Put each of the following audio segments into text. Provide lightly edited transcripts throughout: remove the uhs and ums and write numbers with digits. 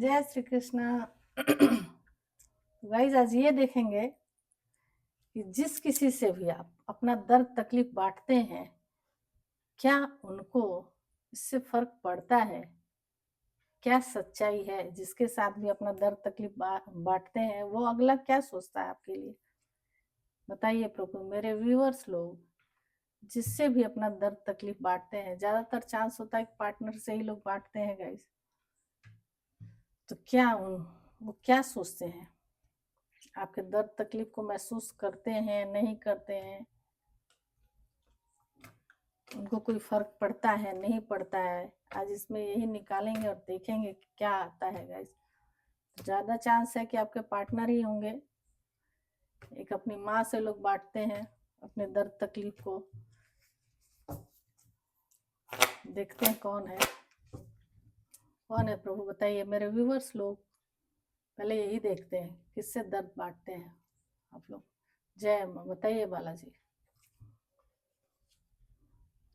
जय श्री कृष्णा। गाइस आज ये देखेंगे कि जिस किसी से भी आप अपना दर्द तकलीफ बांटते हैं, क्या उनको इससे फर्क पड़ता है? क्या सच्चाई है? जिसके साथ भी अपना दर्द तकलीफ बांटते हैं, वो अगला क्या सोचता है आपके लिए? बताइए प्रभु। मेरे व्यूअर्स लोग जिससे भी अपना दर्द तकलीफ बांटते हैं, ज्यादातर चांस होता है कि पार्टनर से ही लोग बांटते हैं गाइस। तो वो क्या सोचते हैं? आपके दर्द तकलीफ को महसूस करते हैं, नहीं करते हैं? उनको कोई फर्क पड़ता है, नहीं पड़ता है? आज इसमें यही निकालेंगे और देखेंगे कि क्या आता है गाइस। ज्यादा चांस है कि आपके पार्टनर ही होंगे। एक अपनी माँ से लोग बांटते हैं अपने दर्द तकलीफ को। देखते हैं कौन है, कौन है प्रभु बताइए। मेरे व्यूवर्स लोग पहले यही देखते हैं किससे दर्द बांटते हैं आप लोग। जय माँ, बताइए बालाजी।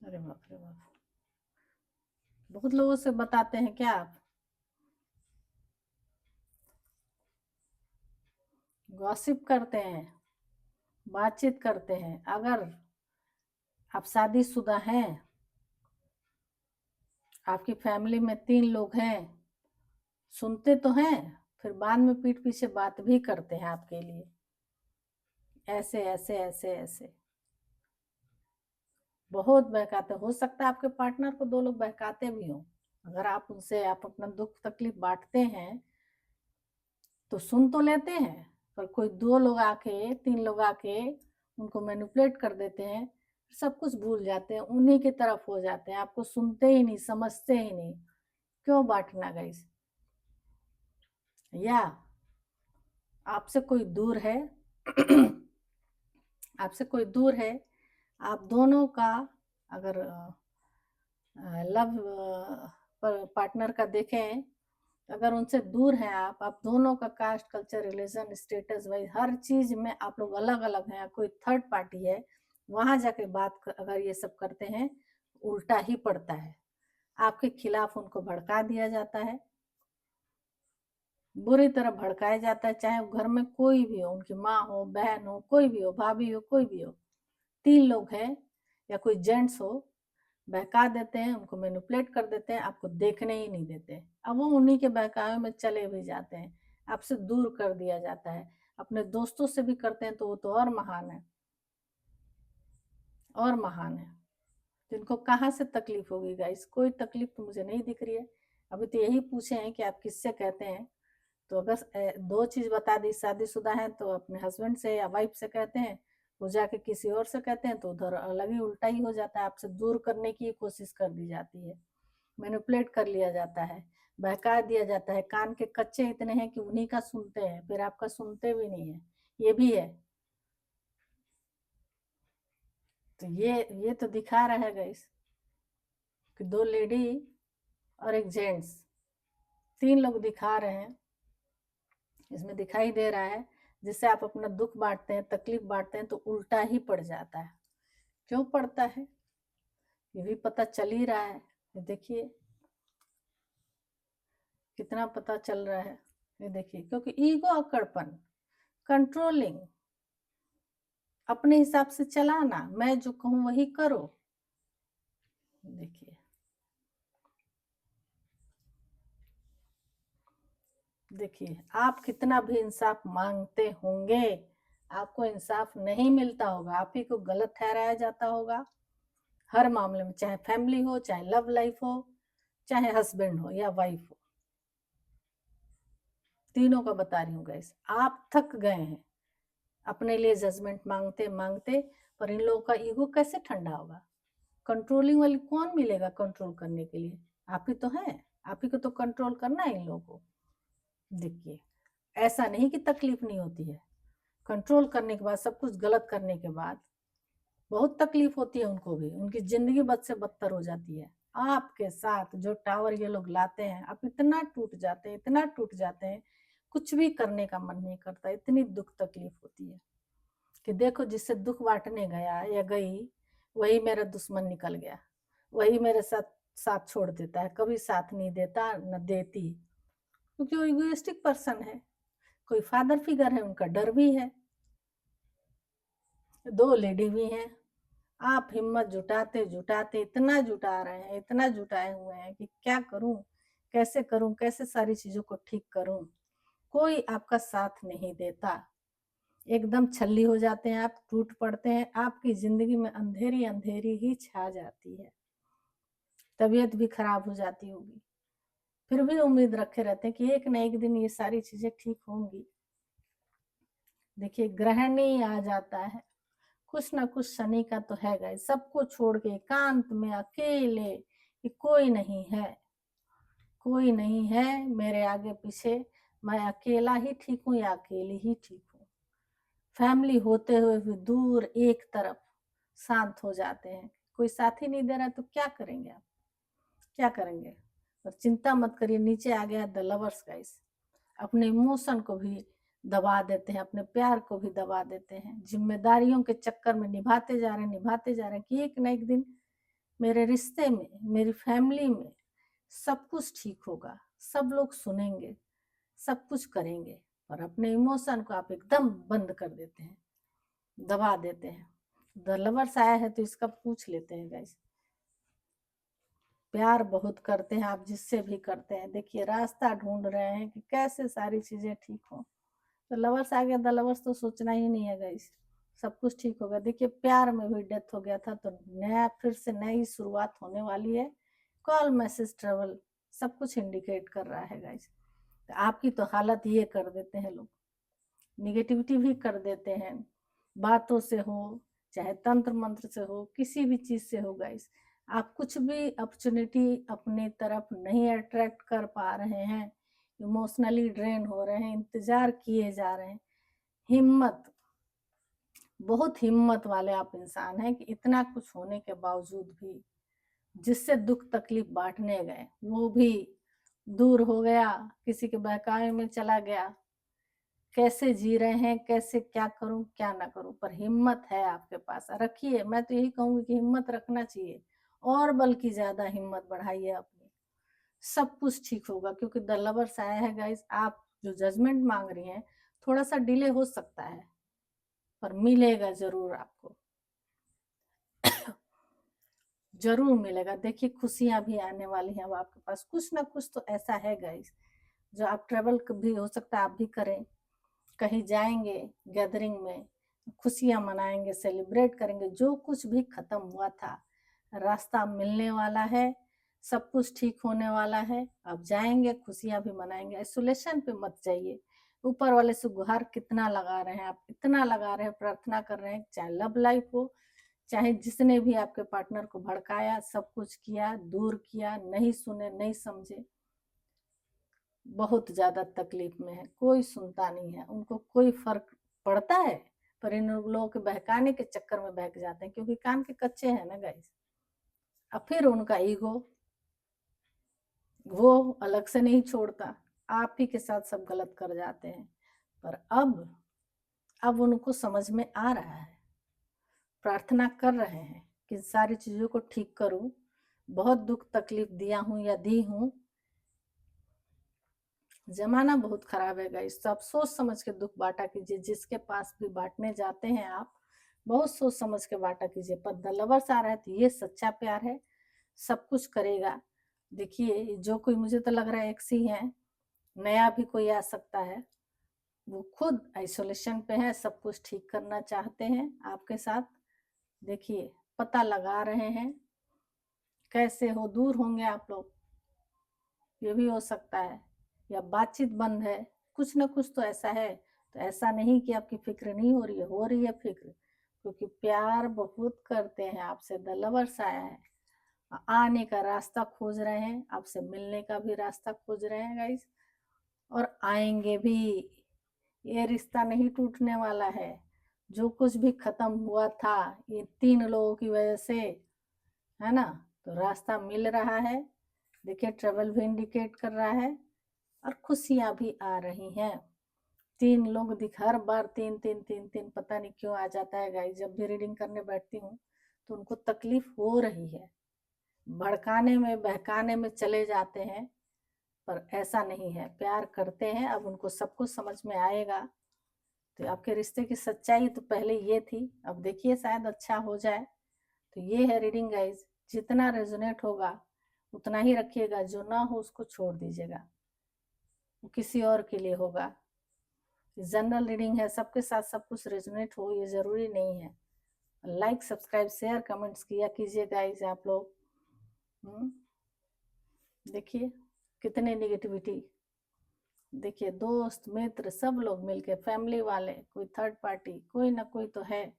अरे बाप रे बाप, बहुत लोगों से बताते हैं क्या आप? गॉसिप करते हैं, बातचीत करते हैं। अगर आप शादीशुदा हैं, आपकी फैमिली में 3 लोग हैं, सुनते तो हैं, फिर बाद में पीठ पीछे बात भी करते हैं आपके लिए, ऐसे ऐसे ऐसे ऐसे। बहुत बहकाते। हो सकता है आपके पार्टनर को 2 लोग बहकाते भी हों। अगर आप उनसे आप अपना दुख तकलीफ बांटते हैं तो सुन तो लेते हैं, पर कोई 2 लोग आके 3 लोग आके उनको मैनिपुलेट कर देते हैं, सब कुछ भूल जाते हैं, उन्हीं की तरफ हो जाते हैं, आपको सुनते ही नहीं, समझते ही नहीं। क्यों बांटना गाइस? या आपसे कोई दूर है आपसे कोई दूर है, आप दोनों का अगर लव पार्टनर का देखें, अगर उनसे दूर हैं आप दोनों का caste culture religion status wise हर चीज में आप लोग अलग अलग हैं, कोई थर्ड पार्टी है, वहां जाके अगर ये सब करते हैं, उल्टा ही पड़ता है। आपके खिलाफ उनको भड़का दिया जाता है, बुरी तरह भड़काया जाता है। चाहे वो घर में कोई भी हो, उनकी माँ हो, बहन हो, कोई भी हो, भाभी हो, कोई भी हो, 3 लोग हैं या कोई जेंट्स हो, बहका देते हैं, उनको मैनिपुलेट कर देते हैं, आपको देखने ही नहीं देते। अब वो उन्हीं के बहकावे में चले भी जाते हैं, आपसे दूर कर दिया जाता है। अपने दोस्तों से भी करते हैं तो वो तो और महान है, और महान है। जिनको कहाँ से तकलीफ होगी गाइस? कोई तकलीफ तो मुझे नहीं दिख रही है। अभी तो यही पूछे हैं कि आप किससे कहते हैं, तो अगर 2 चीज बता दी, शादीशुदा है तो अपने हस्बैंड से या वाइफ से कहते हैं, वो जाके किसी और से कहते हैं तो उधर अलग ही उल्टा ही हो जाता है, आपसे दूर करने की कोशिश कर दी जाती है, मैनिपुलेट कर लिया जाता है, बहका दिया जाता है। कान के कच्चे इतने हैं कि उन्हीं का सुनते हैं, फिर आपका सुनते भी नहीं है, ये भी है। तो ये तो दिखा रहा है गाइस कि 2 लेडी और एक जेंट्स, 3 लोग दिखा रहे हैं। इसमें दिखाई दे रहा है जिससे आप अपना दुख बांटते हैं, तकलीफ बांटते हैं, तो उल्टा ही पड़ जाता है। क्यों पड़ता है ये भी पता चल ही रहा है। ये देखिए कितना पता चल रहा है। ये देखिए, क्योंकि ईगो, अकड़पन, कंट्रोलिंग, अपने हिसाब से चलाना, मैं जो कहूं वही करो। देखिए देखिए, आप कितना भी इंसाफ मांगते होंगे, आपको इंसाफ नहीं मिलता होगा, आप ही को गलत ठहराया जाता होगा हर मामले में, चाहे फैमिली हो, चाहे लव लाइफ हो, चाहे हस्बैंड हो या वाइफ हो। तीनों का बता रही हूँ गाइस। आप थक गए हैं अपने लिए जजमेंट मांगते मांगते, पर इन लोगों का ईगो कैसे ठंडा होगा? कंट्रोलिंग वाली कौन मिलेगा कंट्रोल करने के लिए? आप ही तो हैं, आप ही को तो कंट्रोल करना है इन लोगों को। देखिए, ऐसा नहीं कि तकलीफ नहीं होती है, कंट्रोल करने के बाद, सब कुछ गलत करने के बाद बहुत तकलीफ होती है उनको भी, उनकी जिंदगी बद से बदतर हो जाती है। आपके साथ जो टावर ये लोग लाते हैं, आप इतना टूट जाते हैं, इतना टूट जाते हैं, कुछ भी करने का मन नहीं करता, इतनी दुख तकलीफ होती है कि देखो, जिससे दुख बांटने गया या गई, वही मेरा दुश्मन निकल गया, वही मेरे साथ साथ छोड़ देता है, कभी साथ नहीं देता न देती। क्योंकि वो इगोइस्टिक पर्सन है। कोई फादर फिगर है, उनका डर भी है, 2 लेडी भी हैं। आप हिम्मत जुटाते जुटाते इतना जुटा रहे हैं, इतना जुटाए हुए हैं कि क्या करूं, कैसे सारी चीजों को ठीक करूं। कोई आपका साथ नहीं देता, एकदम छल्ली हो जाते हैं आप, टूट पड़ते हैं, आपकी जिंदगी में अंधेरी अंधेरी ही छा जाती है, तबीयत भी खराब हो जाती होगी। फिर भी उम्मीद रखे रहते हैं कि एक न एक दिन ये सारी चीजें ठीक होंगी। देखिए ग्रहण ही आ जाता है, कुछ ना कुछ शनि का तो है गाइस। सबको छोड़ के एकांत में अकेले, कि कोई नहीं है, कोई नहीं है मेरे आगे पीछे, मैं अकेला ही ठीक हूँ या अकेली ही ठीक हूँ। फैमिली होते हुए भी दूर एक तरफ शांत हो जाते हैं, कोई साथी नहीं दे रहा तो क्या करेंगे आप, क्या करेंगे। पर चिंता मत करिए, नीचे आ गया द लवर्स गाइस। अपने इमोशन को भी दबा देते हैं, अपने प्यार को भी दबा देते हैं, जिम्मेदारियों के चक्कर में निभाते जा रहे हैं, निभाते जा रहे हैं कि एक न एक दिन मेरे रिश्ते में, मेरी फैमिली में सब कुछ ठीक होगा, सब लोग सुनेंगे, सब कुछ करेंगे। और अपने इमोशन को आप एकदम बंद कर देते हैं, दबा देते हैं। द लवर्स आया है तो इसका पूछ लेते हैं गाइस। प्यार बहुत करते हैं आप जिससे भी करते हैं, देखिए रास्ता ढूंढ रहे हैं कि कैसे सारी चीजें ठीक हो। तो लवर्स आ गया, द लवर्स तो सोचना ही नहीं है गाइस, सब कुछ ठीक होगा। देखिए प्यार में भी डेथ हो गया था, तो नया फिर से नई शुरुआत होने वाली है। कॉल मैसेज ट्रेवल सब कुछ इंडिकेट कर रहा है गाइस। तो आपकी तो हालत ये कर देते हैं लोग, निगेटिविटी भी कर देते हैं, बातों से हो चाहे तंत्र मंत्र से हो, किसी भी चीज से हो गाइस। आप कुछ भी अपॉर्चुनिटी अपने तरफ नहीं अट्रैक्ट कर पा रहे हैं, इमोशनली ड्रेन हो रहे हैं, इंतजार किए जा रहे हैं। हिम्मत, बहुत हिम्मत वाले आप इंसान हैं कि इतना कुछ होने के बावजूद भी जिससे दुख तकलीफ बांटने गए वो भी दूर हो गया, किसी के बहकावे में चला गया। कैसे जी रहे हैं, कैसे क्या करूं क्या ना करूं, पर हिम्मत है आपके पास, रखिए। मैं तो यही कहूंगी कि हिम्मत रखना चाहिए, और बल्कि ज्यादा हिम्मत बढ़ाइए अपनी, सब कुछ ठीक होगा। क्योंकि द लवर्स आया है गाइस, आप जो जजमेंट मांग रही हैं थोड़ा सा डिले हो सकता है, पर मिलेगा जरूर आपको, जरूर मिलेगा। देखिए खुशियां भी आने वाली हैं अब आपके पास, कुछ ना कुछ तो ऐसा है गाइस जो आप ट्रेवल भी हो सकता है आप भी करें, कहीं जाएंगे गैदरिंग में, खुशियां मनाएंगे, सेलिब्रेट करेंगे। जो कुछ भी खत्म हुआ था रास्ता मिलने वाला है, सब कुछ ठीक होने वाला है। आप जाएंगे, खुशियां भी मनाएंगे, आइसोलेशन पे मत जाइए। ऊपर वाले से गुहार कितना लगा रहे हैं आप, इतना लगा रहे हैं, प्रार्थना कर रहे हैं, चाहे लव लाइफ हो, चाहे जिसने भी आपके पार्टनर को भड़काया, सब कुछ किया, दूर किया, नहीं सुने नहीं समझे, बहुत ज्यादा तकलीफ में है, कोई सुनता नहीं है, उनको कोई फर्क पड़ता है, पर इन लोगों के बहकाने के चक्कर में बहक जाते हैं, क्योंकि कान के कच्चे हैं ना गाइस। अब फिर उनका ईगो वो अलग से नहीं छोड़ता, आप ही के साथ सब गलत कर जाते हैं। पर अब उनको समझ में आ रहा है, प्रार्थना कर रहे हैं कि सारी चीजों को ठीक करूं, बहुत दुख तकलीफ दिया हूं या दी हूं, जमाना बहुत खराब है गाइस। तो आप सोच समझ के दुख बांटा कीजिए, जिसके पास भी बांटने जाते हैं आप बहुत सोच समझ के बांटा कीजिए। पर द लवर्स आ रहा है तो ये सच्चा प्यार है, सब कुछ करेगा। देखिए जो कोई, मुझे तो लग रहा है एक्स ही है, नया भी कोई आ सकता है, वो खुद आइसोलेशन पे है, सब कुछ ठीक करना चाहते हैं आपके साथ। देखिए पता लगा रहे हैं कैसे हो, दूर होंगे आप लोग, ये भी हो सकता है, या बातचीत बंद है, कुछ ना कुछ तो ऐसा है। तो ऐसा नहीं कि आपकी फिक्र नहीं हो रही है फिक्र, क्योंकि प्यार बहुत करते हैं आपसे। द लवर्स आया है, आने का रास्ता खोज रहे हैं, आपसे मिलने का भी रास्ता खोज रहे हैं गाइस, और आएंगे भी। ये रिश्ता नहीं टूटने वाला है, जो कुछ भी खत्म हुआ था ये 3 लोगों की वजह से, है ना। तो रास्ता मिल रहा है, देखिए ट्रेवल भी इंडिकेट कर रहा है, और खुशियां भी आ रही हैं। 3 लोग दिख, हर बार 3 3 3 3, पता नहीं क्यों आ जाता है गाइस। जब भी रीडिंग करने बैठती हूँ तो उनको तकलीफ हो रही है, भड़काने में बहकाने में चले जाते हैं, पर ऐसा नहीं है, प्यार करते हैं। अब उनको सब कुछ समझ में आएगा। तो आपके रिश्ते की सच्चाई तो पहले ये थी, अब देखिए शायद अच्छा हो जाए। तो ये है रीडिंग गाइज, जितना रेजोनेट होगा उतना ही रखिएगा, जो ना हो उसको छोड़ दीजिएगा, वो किसी और के लिए होगा। जनरल रीडिंग है, सबके साथ सब कुछ रेजोनेट हो ये जरूरी नहीं है। लाइक सब्सक्राइब शेयर कमेंट्स किया कीजिए गाइज आप लोग। देखिए कितने निगेटिविटी, देखिए दोस्त मित्र सब लोग मिलके, फैमिली वाले, कोई थर्ड पार्टी, कोई ना कोई तो है,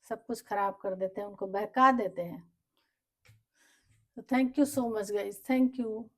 सब कुछ खराब कर देते हैं, उनको बहका देते हैं। Thank you so much guys, thank you.